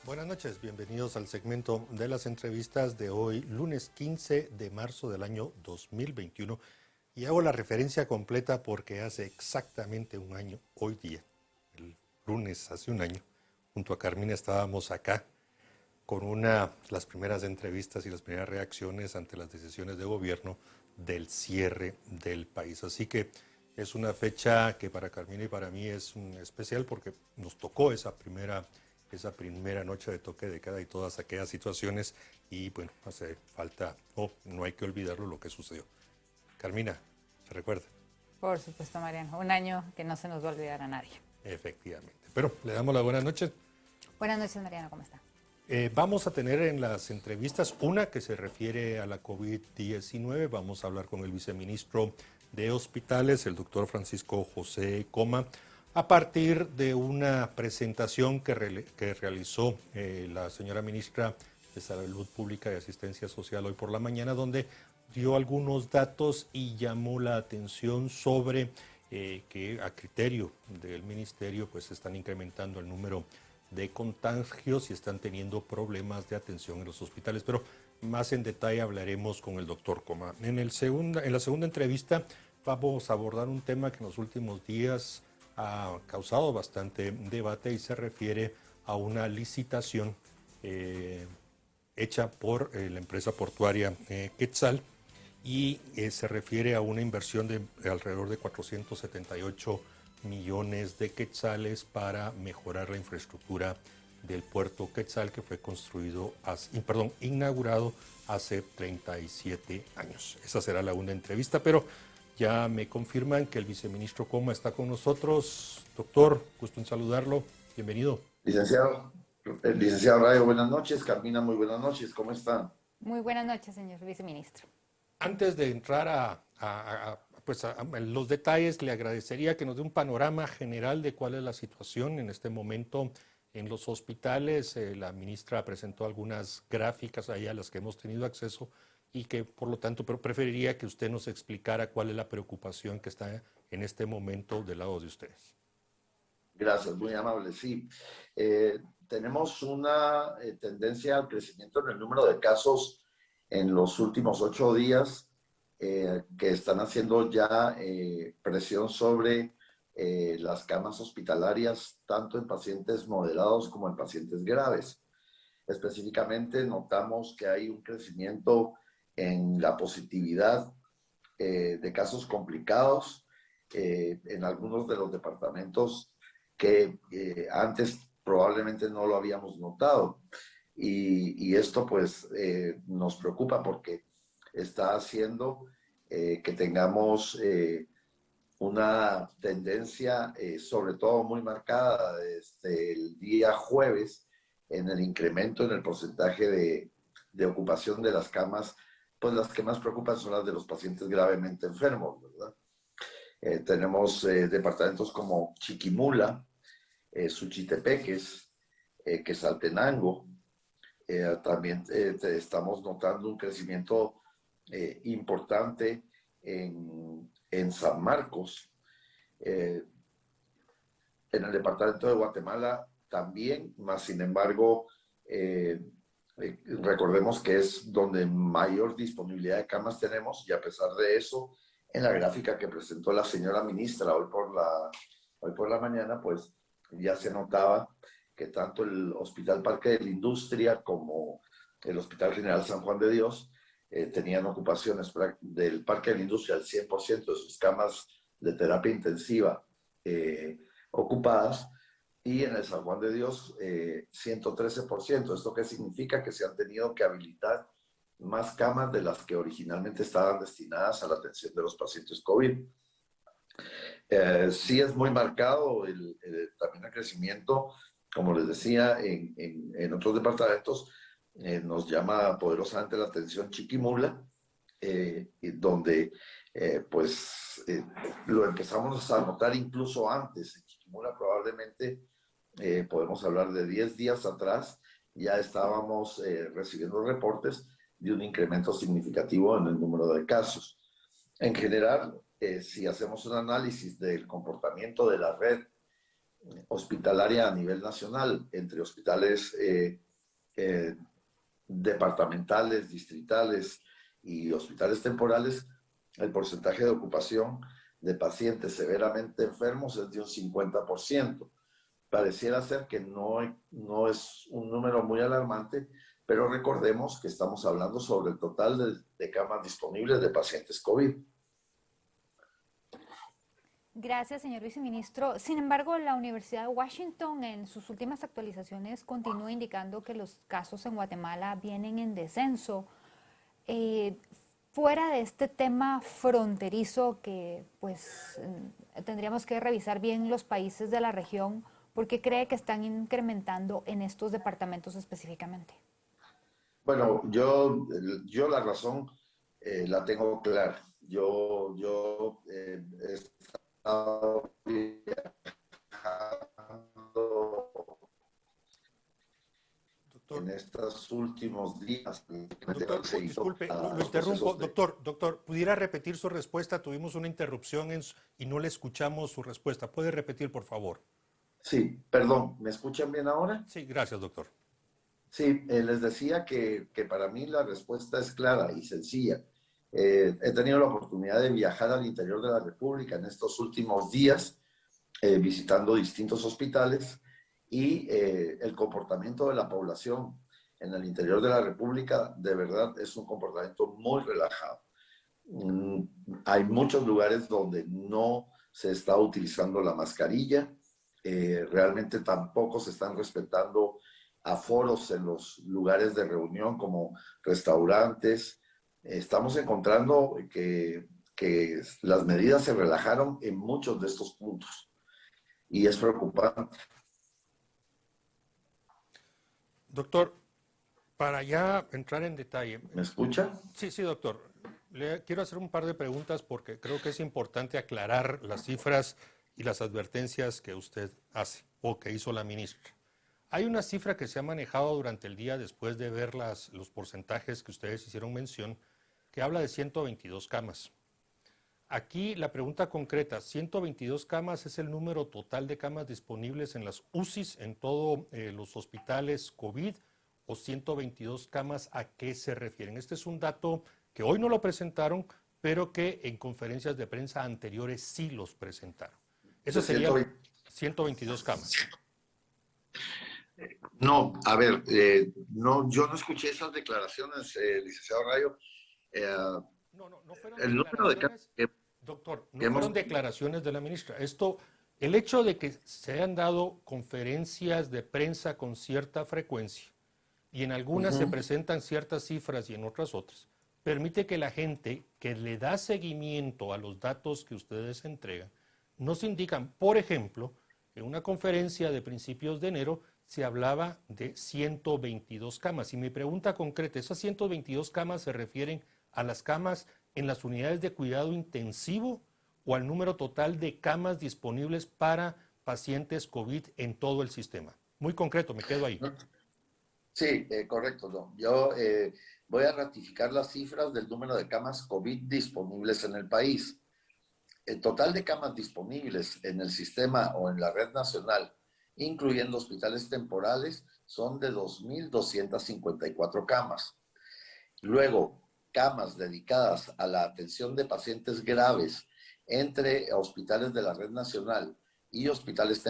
Buenas noches, bienvenidos al segmento de las entrevistas de hoy, lunes 15 de marzo del año 2021. Y hago la referencia completa porque hace exactamente un año, hoy día, el lunes hace un año, junto a Carmina estábamos acá con las primeras entrevistas y las primeras reacciones ante las decisiones de gobierno del cierre del país. Así que es una fecha que para Carmina y para mí es un especial porque nos tocó esa primera noche de toque de queda y todas aquellas situaciones y bueno, hace falta, no hay que olvidarlo lo que sucedió. Carmina, ¿se recuerda? Por supuesto, Mariano. Un año que no se nos va a olvidar a nadie. Efectivamente. Pero le damos la buena noche. Buenas noches, Mariano. ¿Cómo está? Vamos a tener en las entrevistas una que se refiere a la COVID-19. Vamos a hablar con el viceministro de Hospitales, el doctor Francisco José Coma, a partir de una presentación que realizó la señora ministra de Salud Pública y Asistencia Social hoy por la mañana, donde dio algunos datos y llamó la atención sobre que a criterio del ministerio pues están incrementando el número de contagios y están teniendo problemas de atención en los hospitales. Pero más en detalle hablaremos con el doctor Coma. En la segunda entrevista vamos a abordar un tema que en los últimos días ha causado bastante debate y se refiere a una licitación hecha por la empresa portuaria Quetzal y se refiere a una inversión de alrededor de 478 millones de quetzales para mejorar la infraestructura del puerto Quetzal, que fue inaugurado hace 37 años. Esa será la segunda entrevista, pero ya me confirman que el viceministro Coma está con nosotros. Doctor, gusto en saludarlo. Bienvenido. El licenciado Rayo, buenas noches. Carmina, muy buenas noches. ¿Cómo están? Muy buenas noches, señor viceministro. Antes de entrar a los detalles, le agradecería que nos dé un panorama general de cuál es la situación en este momento en los hospitales. La ministra presentó algunas gráficas ahí a las que hemos tenido acceso y que, por lo tanto, preferiría que usted nos explicara cuál es la preocupación que está en este momento del lado de ustedes. Gracias, muy amable. Sí, tenemos una tendencia al crecimiento en el número de casos en los últimos 8 días que están haciendo ya presión sobre las camas hospitalarias, tanto en pacientes moderados como en pacientes graves. Específicamente notamos que hay un crecimiento en la positividad de casos complicados en algunos de los departamentos que antes probablemente no lo habíamos notado. Y esto pues nos preocupa porque está haciendo que tengamos una tendencia sobre todo muy marcada desde el día jueves en el incremento en el porcentaje de ocupación de las camas. Pues las que más preocupan son las de los pacientes gravemente enfermos, ¿verdad? Tenemos departamentos como Chiquimula, Suchitepeques, Quetzaltenango. También estamos notando un crecimiento importante en San Marcos. En el departamento de Guatemala también, más sin embargo, recordemos que es donde mayor disponibilidad de camas tenemos y a pesar de eso, en la gráfica que presentó la señora ministra hoy por la mañana, pues ya se notaba que tanto el Hospital Parque de la Industria como el Hospital General San Juan de Dios tenían ocupaciones del Parque de la Industria, el 100% de sus camas de terapia intensiva ocupadas, y en el San Juan de Dios 113%. ¿Esto qué significa? Que se han tenido que habilitar más camas de las que originalmente estaban destinadas a la atención de los pacientes COVID. Sí es muy marcado también el crecimiento, como les decía, en otros departamentos. Nos llama poderosamente la atención Chiquimula, donde lo empezamos a notar incluso antes. En Chiquimula probablemente podemos hablar de 10 días atrás, ya estábamos recibiendo reportes de un incremento significativo en el número de casos. En general, si hacemos un análisis del comportamiento de la red hospitalaria a nivel nacional, entre hospitales departamentales, distritales y hospitales temporales, el porcentaje de ocupación de pacientes severamente enfermos es de un 50%. Pareciera ser que no es un número muy alarmante, pero recordemos que estamos hablando sobre el total de camas disponibles de pacientes COVID. Gracias, señor viceministro. Sin embargo, la Universidad de Washington en sus últimas actualizaciones continúa indicando que los casos en Guatemala vienen en descenso. Eh, Fuera de este tema fronterizo que pues tendríamos que revisar bien los países de la región, ¿por qué cree que están incrementando en estos departamentos específicamente? Bueno, yo la razón la tengo clara. Yo he estado viajando Doctor, en estos últimos días. doctor, disculpe, A lo los interrumpo. procesos de... Doctor, ¿pudiera repetir su respuesta? Tuvimos una interrupción y no le escuchamos su respuesta. ¿Puede repetir, por favor? Sí, perdón, ¿me escuchan bien ahora? Sí, gracias, doctor. Sí, les decía que para mí la respuesta es clara y sencilla. He tenido la oportunidad de viajar al interior de la República en estos últimos días, visitando distintos hospitales y el comportamiento de la población en el interior de la República de verdad es un comportamiento muy relajado. Hay muchos lugares donde no se está utilizando la mascarilla, realmente tampoco se están respetando aforos en los lugares de reunión como restaurantes. Estamos encontrando que las medidas se relajaron en muchos de estos puntos y es preocupante. Doctor, para ya entrar en detalle. ¿Me escucha? Sí, doctor. Le quiero hacer un par de preguntas porque creo que es importante aclarar las cifras y las advertencias que usted hace o que hizo la ministra. Hay una cifra que se ha manejado durante el día después de ver los porcentajes que ustedes hicieron mención, que habla de 122 camas. Aquí la pregunta concreta, ¿122 camas es el número total de camas disponibles en las UCIs en todos los hospitales COVID o 122 camas a qué se refieren? Este es un dato que hoy no lo presentaron, pero que en conferencias de prensa anteriores sí los presentaron. Eso sería 122 camas. No, a ver, no, yo no escuché esas declaraciones, licenciado Rayo. No fueron El número de casos declaraciones, doctor, no que hemos... fueron declaraciones de la ministra. El hecho de que se hayan dado conferencias de prensa con cierta frecuencia y en algunas se presentan ciertas cifras y en otras otras, permite que la gente que le da seguimiento a los datos que ustedes entregan, nos indican, por ejemplo, en una conferencia de principios de enero se hablaba de 122 camas. Y mi pregunta concreta, ¿esas 122 camas se refieren a las camas en las unidades de cuidado intensivo o al número total de camas disponibles para pacientes COVID en todo el sistema? Muy concreto, me quedo ahí. Sí, correcto. No. Yo voy a ratificar las cifras del número de camas COVID disponibles en el país. El total de camas disponibles en el sistema o en la red nacional, incluyendo hospitales temporales, son de 2.254 camas. Luego, camas dedicadas a la atención de pacientes graves entre hospitales de la red nacional y hospitales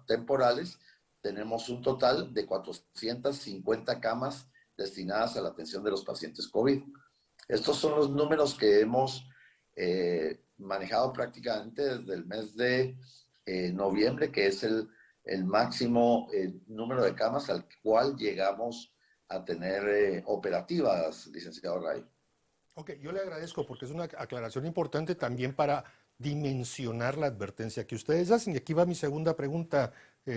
temporales, tenemos un total de 450 camas destinadas a la atención de los pacientes COVID. Estos son los números que hemos manejado prácticamente desde el mes de noviembre, que es el máximo número de camas al cual llegamos a tener operativas, licenciado Ray. Ok, yo le agradezco porque es una aclaración importante también para dimensionar la advertencia que ustedes hacen. Y aquí va mi segunda pregunta,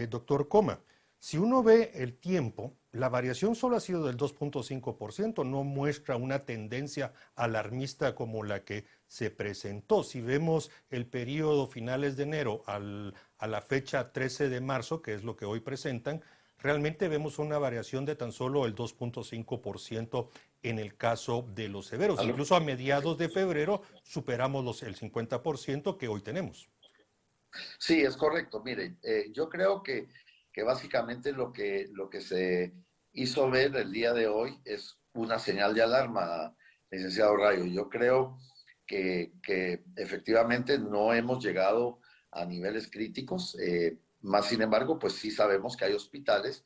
doctor Coma. Si uno ve el tiempo, la variación solo ha sido del 2.5%, no muestra una tendencia alarmista como la que se presentó. Si vemos el periodo finales de enero a la fecha 13 de marzo, que es lo que hoy presentan, realmente vemos una variación de tan solo el 2.5% en el caso de los severos. Incluso a mediados de febrero superamos el 50% que hoy tenemos. Sí, es correcto. Mire, yo creo que básicamente lo que se hizo ver el día de hoy es una señal de alarma, licenciado Rayo. Yo creo que efectivamente no hemos llegado a niveles críticos, más sin embargo, pues sí sabemos que hay hospitales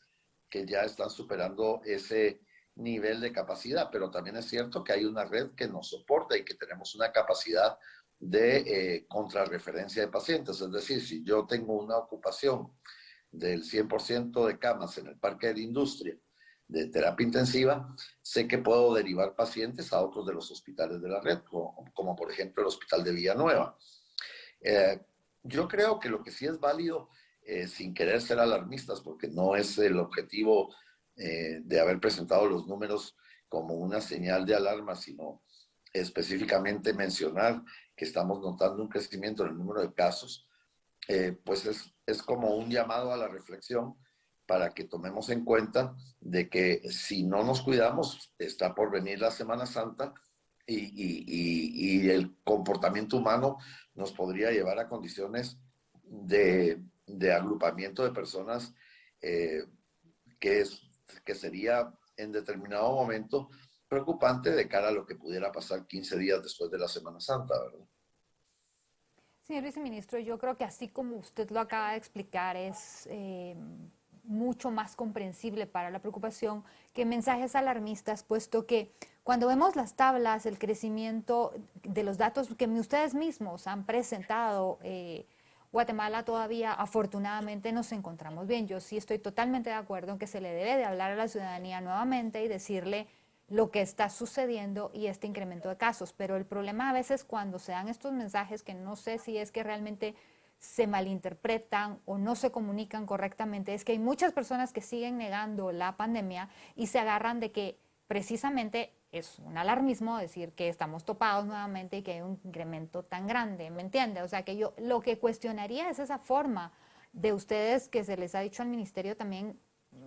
que ya están superando ese nivel de capacidad, pero también es cierto que hay una red que nos soporta y que tenemos una capacidad de contrarreferencia de pacientes. Es decir, si yo tengo una ocupación del 100% de camas en el Parque de la Industria de terapia intensiva, sé que puedo derivar pacientes a otros de los hospitales de la red, como por ejemplo el Hospital de Villanueva. Eh, yo creo que lo que sí es válido, sin querer ser alarmistas, porque no es el objetivo de haber presentado los números como una señal de alarma, sino específicamente mencionar que estamos notando un crecimiento en el número de casos, pues es como un llamado a la reflexión para que tomemos en cuenta de que si no nos cuidamos, está por venir la Semana Santa y el comportamiento humano nos podría llevar a condiciones de agrupamiento de personas eh, que, es, que sería en determinado momento preocupante de cara a lo que pudiera pasar 15 días después de la Semana Santa, ¿verdad? Señor viceministro, yo creo que así como usted lo acaba de explicar, es mucho más comprensible para la preocupación que mensajes alarmistas, puesto que cuando vemos las tablas, el crecimiento de los datos que ustedes mismos han presentado, Guatemala todavía afortunadamente nos encontramos bien. Yo sí estoy totalmente de acuerdo en que se le debe de hablar a la ciudadanía nuevamente y decirle lo que está sucediendo y este incremento de casos. Pero el problema a veces cuando se dan estos mensajes, que no sé si es que realmente se malinterpretan o no se comunican correctamente, es que hay muchas personas que siguen negando la pandemia y se agarran de que precisamente es un alarmismo decir que estamos topados nuevamente y que hay un incremento tan grande, ¿me entiende? O sea que yo lo que cuestionaría es esa forma de ustedes que se les ha dicho al ministerio también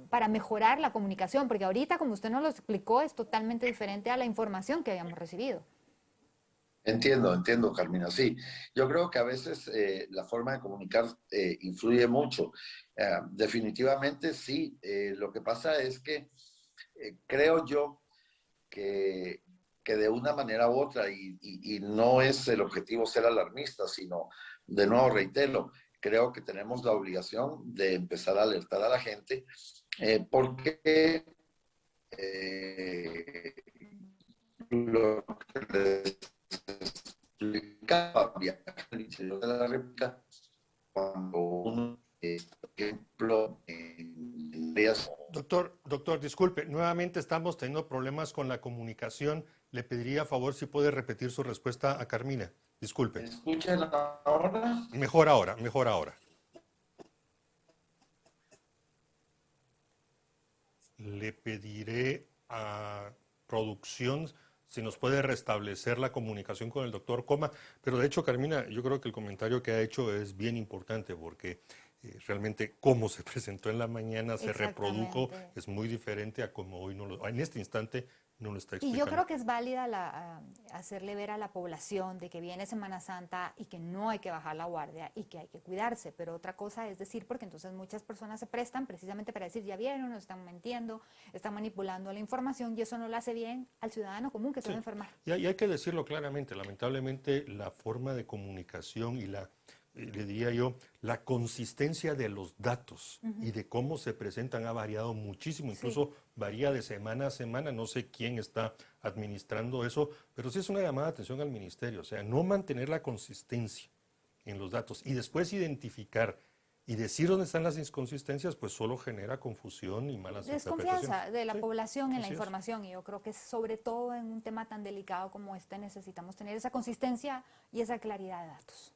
para mejorar la comunicación, porque ahorita, como usted nos lo explicó, es totalmente diferente a la información que habíamos recibido. Entiendo, Carmina. Sí, yo creo que a veces la forma de comunicar influye mucho. Definitivamente sí. Lo que pasa es que creo yo que de una manera u otra, y no es el objetivo ser alarmista, sino, de nuevo reitero, creo que tenemos la obligación de empezar a alertar a la gente porque lo que les explicaba, viajar al interior de la República, cuando uno, por ejemplo, en áreas. Doctor, disculpe, nuevamente estamos teniendo problemas con la comunicación. Le pediría a favor si puede repetir su respuesta a Carmina. ¿Me Disculpe. escuchan ahora? Mejor ahora, mejor ahora. Le pediré a producción si nos puede restablecer la comunicación con el doctor Coma. Pero de hecho, Carmina, yo creo que el comentario que ha hecho es bien importante porque realmente cómo se presentó en la mañana, se reprodujo, Exactamente. es muy diferente a como hoy en este instante no lo está Y yo explicando. creo que es válida hacerle ver a la población de que viene Semana Santa y que no hay que bajar la guardia y que hay que cuidarse. Pero otra cosa es decir, porque entonces muchas personas se prestan precisamente para decir, ya vieron, nos están mintiendo, están manipulando la información y eso no le hace bien al ciudadano común que se va a Sí, enfermar. y hay que decirlo claramente, lamentablemente la forma de comunicación y le diría yo, la consistencia de los datos y de cómo se presentan ha variado muchísimo, Sí. incluso varía de semana a semana, no sé quién está administrando eso, pero sí es una llamada de atención al ministerio, o sea, no mantener la consistencia en los datos y después identificar y decir dónde están las inconsistencias, pues solo genera confusión y malas interpretaciones. Desconfianza de la Sí, población en la así es. información y yo creo que sobre todo en un tema tan delicado como este necesitamos tener esa consistencia y esa claridad de datos.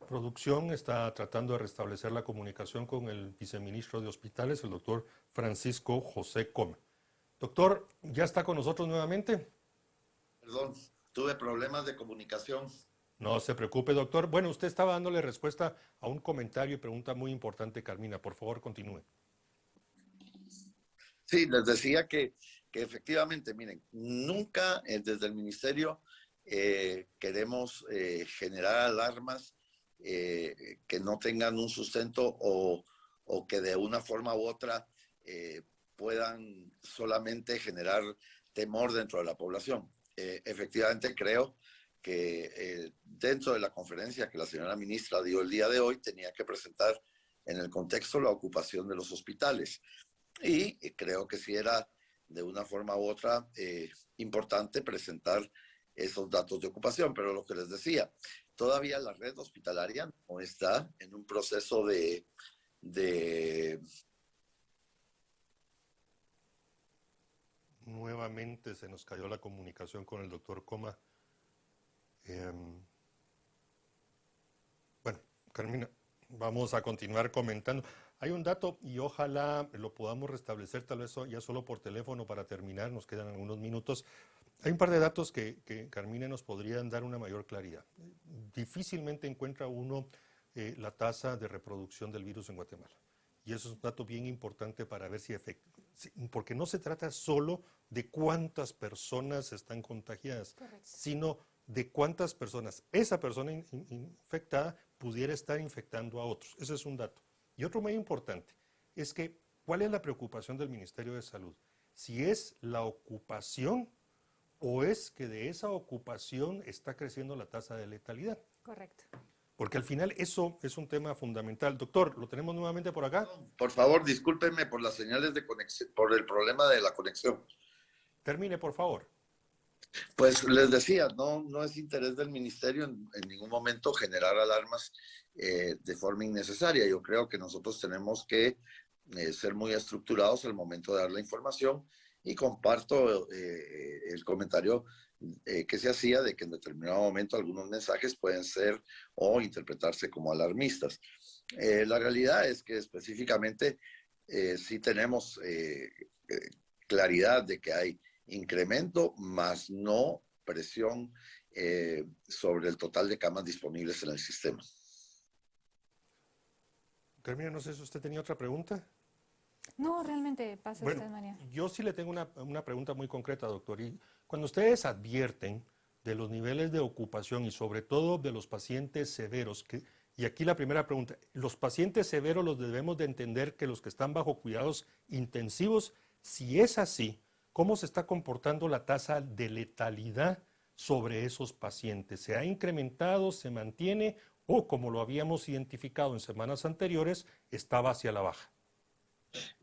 Producción está tratando de restablecer la comunicación con el viceministro de Hospitales, el doctor Francisco José Coma. Doctor, ¿ya está con nosotros nuevamente? Perdón, tuve problemas de comunicación. No se preocupe, doctor. Bueno, usted estaba dándole respuesta a un comentario y pregunta muy importante, Carmina. Por favor, continúe. Sí, les decía que efectivamente, miren, nunca desde el ministerio queremos generar alarmas que no tengan un sustento o que de una forma u otra puedan solamente generar temor dentro de la población. Efectivamente, creo que dentro de la conferencia que la señora ministra dio el día de hoy, tenía que presentar en el contexto la ocupación de los hospitales. Y creo que sí era de una forma u otra importante presentar esos datos de ocupación, pero lo que les decía, todavía la red hospitalaria no está en un proceso de Nuevamente se nos cayó la comunicación con el doctor Coma. Bueno, Carmina, vamos a continuar comentando. Hay un dato y ojalá lo podamos restablecer tal vez ya solo por teléfono para terminar, nos quedan algunos minutos. Hay un par de datos que Carmina nos podrían dar una mayor claridad. Difícilmente encuentra uno la tasa de reproducción del virus en Guatemala. Y eso es un dato bien importante para ver porque no se trata solo de cuántas personas están contagiadas, Correcto. sino de cuántas personas esa persona infectada pudiera estar infectando a otros. Ese es un dato. Y otro muy importante es que, ¿cuál es la preocupación del Ministerio de Salud? Si es la ocupación o es que de esa ocupación está creciendo la tasa de letalidad. Correcto. Porque al final eso es un tema fundamental. Doctor, ¿lo tenemos nuevamente por acá? Por favor, discúlpenme por las señales de conexión, por el problema de la conexión. Termine, por favor. Pues les decía, no es interés del ministerio en ningún momento generar alarmas de forma innecesaria. Yo creo que nosotros tenemos que ser muy estructurados al momento de dar la información y comparto el comentario que se hacía de que en determinado momento algunos mensajes pueden ser o interpretarse como alarmistas. La realidad es que específicamente sí tenemos claridad de que hay incremento, más no presión sobre el total de camas disponibles en el sistema. Carmina, no sé si usted tenía otra pregunta. No, realmente pasa Bueno, usted, María. yo sí le tengo una pregunta muy concreta, doctor. Y cuando ustedes advierten de los niveles de ocupación y sobre todo de los pacientes severos, y aquí la primera pregunta, los pacientes severos los debemos de entender que los que están bajo cuidados intensivos, si es así, ¿cómo se está comportando la tasa de letalidad sobre esos pacientes? ¿Se ha incrementado, se mantiene o, como lo habíamos identificado en semanas anteriores, estaba hacia la baja?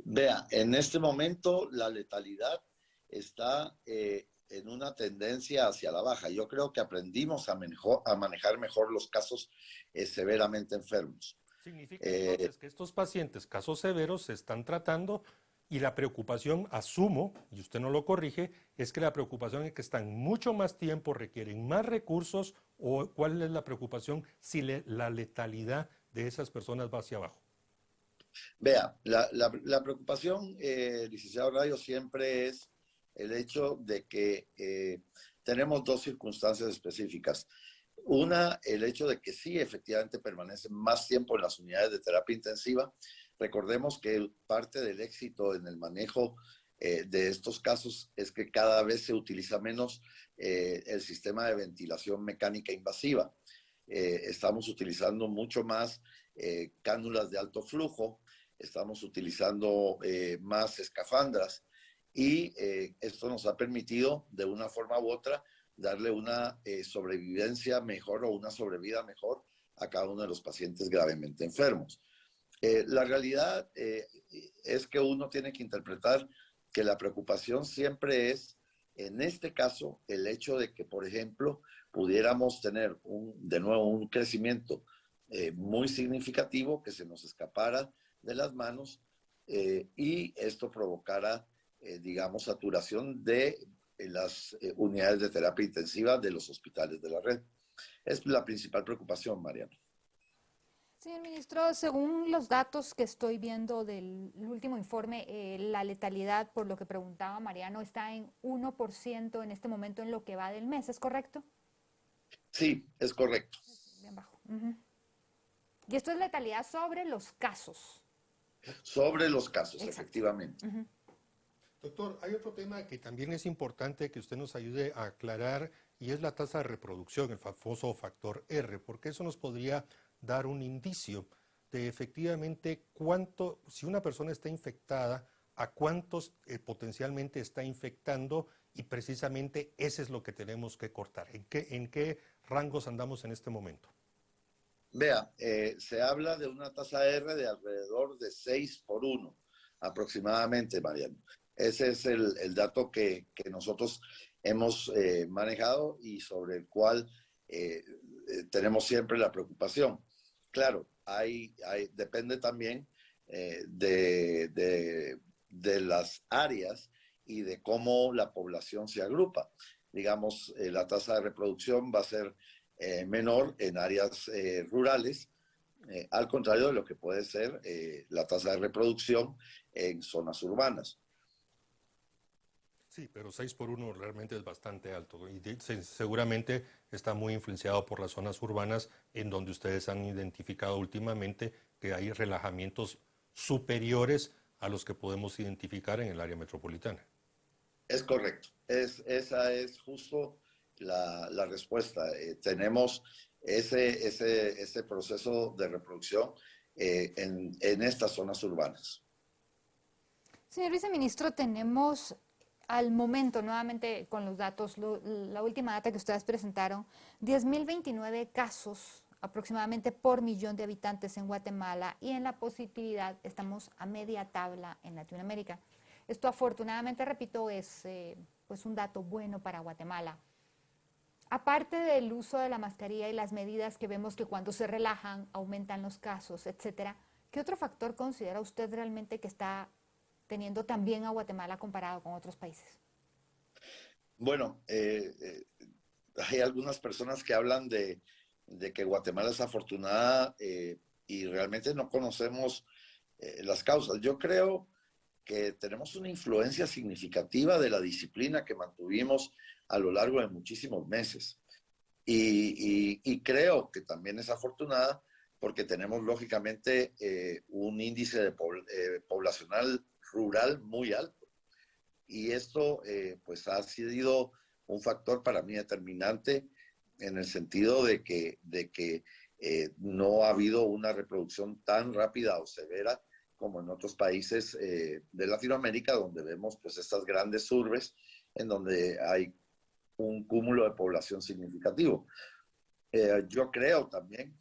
Vea, en este momento la letalidad está en una tendencia hacia la baja. Yo creo que aprendimos a manejar mejor los casos severamente enfermos. Significa entonces que estos pacientes, casos severos, se están tratando y la preocupación, asumo, y usted no lo corrige, es que la preocupación es que están mucho más tiempo, requieren más recursos, o cuál es la preocupación si la letalidad de esas personas va hacia abajo. Vea, la preocupación, licenciado Radio, siempre es el hecho de que tenemos dos circunstancias específicas. Una, el hecho de que sí, efectivamente, permanecen más tiempo en las unidades de terapia intensiva. Recordemos que parte del éxito en el manejo de estos casos es que cada vez se utiliza menos el sistema de ventilación mecánica invasiva. Estamos utilizando mucho más cánulas de alto flujo, estamos utilizando más escafandras y esto nos ha permitido de una forma u otra darle una sobrevivencia mejor o una sobrevida mejor a cada uno de los pacientes gravemente enfermos. La realidad es que uno tiene que interpretar que la preocupación siempre es, en este caso, el hecho de que, por ejemplo, pudiéramos tener de nuevo un crecimiento muy significativo que se nos escapara de las manos y esto provocara, digamos, saturación de las unidades de terapia intensiva de los hospitales de la red. Es la principal preocupación, Mariano. Señor ministro, según los datos que estoy viendo del último informe, la letalidad, por lo que preguntaba Mariano, está en 1% en este momento en lo que va del mes, ¿es correcto? Sí, es correcto. Bien bajo. Y esto es letalidad sobre los casos. Sobre los casos, Exacto. Efectivamente. Doctor, hay otro tema que también es importante que usted nos ayude a aclarar y es la tasa de reproducción, el famoso factor R, porque eso nos podría dar un indicio de efectivamente cuánto, si una persona está infectada, a cuántos potencialmente está infectando, y precisamente ese es lo que tenemos que cortar. En qué rangos andamos en este momento? Vea, se habla de una tasa R de alrededor de 6 por 1 aproximadamente, Mariano. Ese es el dato que nosotros hemos manejado y sobre el cual tenemos siempre la preocupación. Claro, depende también de las áreas y de cómo la población se agrupa. Digamos, la tasa de reproducción va a ser menor en áreas rurales, al contrario de lo que puede ser la tasa de reproducción en zonas urbanas. Sí, pero 6 por 1 realmente es bastante alto y seguramente está muy influenciado por las zonas urbanas en donde ustedes han identificado últimamente que hay relajamientos superiores a los que podemos identificar en el área metropolitana. Es correcto. Esa es justo la respuesta. Tenemos ese proceso de reproducción en estas zonas urbanas. Señor viceministro, tenemos al momento, nuevamente con los datos, la última data que ustedes presentaron, 10.029 casos aproximadamente por millón de habitantes en Guatemala, y en la positividad estamos a media tabla en Latinoamérica. Esto afortunadamente, repito, es pues un dato bueno para Guatemala. Aparte del uso de la mascarilla y las medidas que vemos que cuando se relajan aumentan los casos, etcétera, ¿qué otro factor considera usted realmente que está teniendo también a Guatemala comparado con otros países? Bueno, hay algunas personas que hablan de que Guatemala es afortunada y realmente no conocemos las causas. Yo creo que tenemos una influencia significativa de la disciplina que mantuvimos a lo largo de muchísimos meses. Y creo que también es afortunada porque tenemos lógicamente un índice de poblacional rural muy alto. Y esto pues ha sido un factor para mí determinante en el sentido de que no ha habido una reproducción tan rápida o severa como en otros países de Latinoamérica, donde vemos pues estas grandes urbes en donde hay un cúmulo de población significativo. Yo creo también.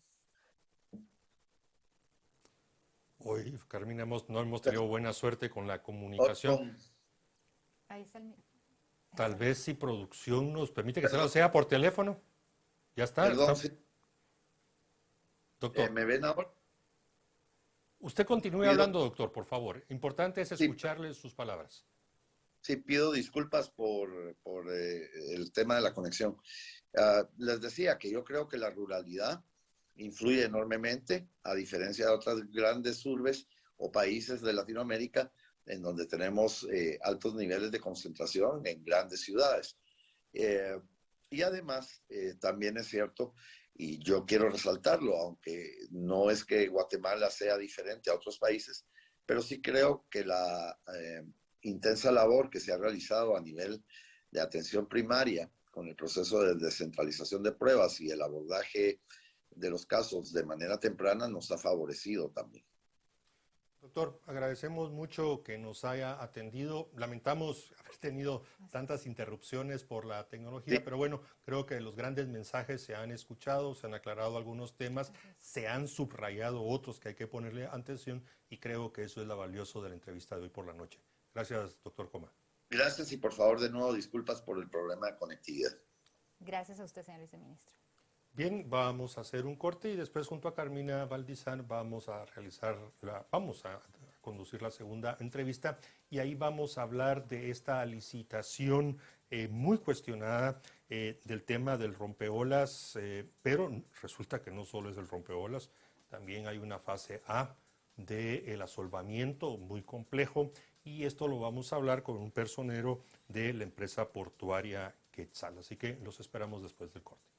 Hoy, Carmina, no hemos tenido buena suerte con la comunicación. Ahí está el... Tal vez si producción nos permite que Perdón, sea por teléfono. Ya está. perdón, sí. Doctor, ¿Me ven ahora? usted continúe Pido, hablando, doctor, por favor. Importante es sí, escucharle sus palabras. sí, pido disculpas por el tema de la conexión. Les decía que yo creo que la ruralidad influye enormemente, a diferencia de otras grandes urbes o países de Latinoamérica, en donde tenemos altos niveles de concentración en grandes ciudades. Eh, y además, también es cierto, y yo quiero resaltarlo, aunque no es que Guatemala sea diferente a otros países, pero sí creo que la intensa labor que se ha realizado a nivel de atención primaria con el proceso de descentralización de pruebas y el abordaje de los casos de manera temprana nos ha favorecido también. Doctor, agradecemos mucho que nos haya atendido. Lamentamos haber tenido tantas interrupciones por la tecnología, Sí, pero bueno, creo que los grandes mensajes se han escuchado, se han aclarado algunos temas, se han subrayado otros que hay que ponerle atención, y creo que eso es lo valioso de la entrevista de hoy por la noche. Gracias, doctor Coma. gracias y por favor de nuevo disculpas por el problema de conectividad. Gracias a usted, señor viceministro. Bien, vamos a hacer un corte y después junto a Carmina Valdizán vamos a conducir la segunda entrevista, y ahí vamos a hablar de esta licitación muy cuestionada del tema del rompeolas, pero resulta que no solo es el rompeolas, también hay una fase A del asolvamiento muy complejo, y esto lo vamos a hablar con un personero de la empresa portuaria Quetzal. Así que los esperamos después del corte.